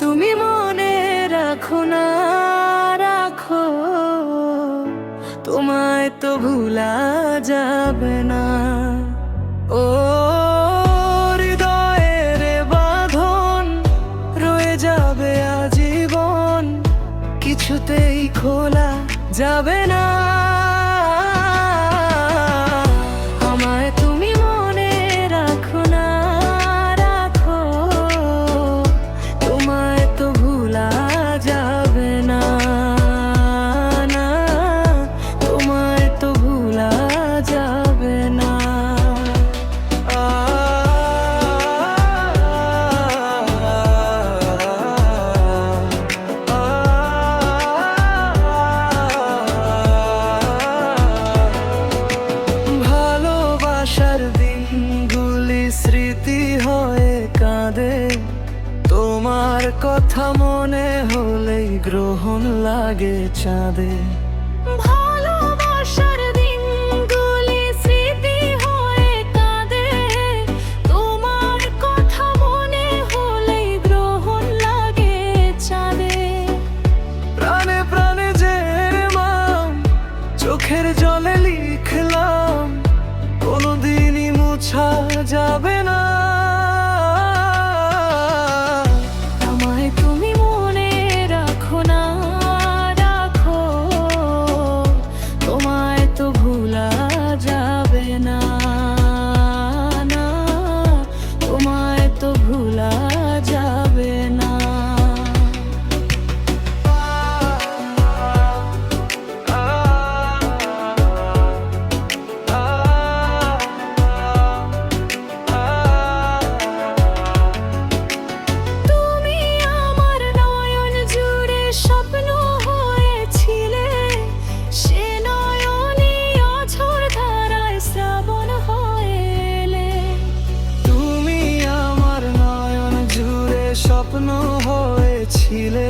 তুমি মনে রাখো না, রাখো, তোমায় তো ভুলা যাবে না। ও হৃদয়ের বাঁধন রয়ে যাবে আজীবন, কিছুতেই খোলা যাবে না। আমায় তুমি মনে রাখো না, রাখো, তোমায় তো ভুলা যাবে না, না, তোমায় তো ভুলা যাবে না। ভালোবাসার দিনগুলি স্মৃতি হয়ে কাঁদে, তোমার কথা মনে হলেই গ্রহণ লাগে চাঁদে। ভালোবাসার দিনগুলি স্মৃতি হয়ে কাঁদে, তোমার কথা মনে হলেই গ্রহণ লাগে চাঁদে। প্রাণে প্রাণে যে মাম চোখের জলে লিখলাম, কোনোদিনই মুছা যাবে না। আমায় তুমি মনে রাখো না, রাখো, তোমায় তো ভুলা যাবে না, না, তোমায় তো ভুলা যাবে না। তুমি আমার নয়ন জুড়ে স্বপ্ন হয়েছিলে, সে নয়নে অঝোর ধারায় শ্রাবণ হয়ে এলে। তুমি আমার নয়ন জুড়ে স্বপ্ন হয়েছিলে,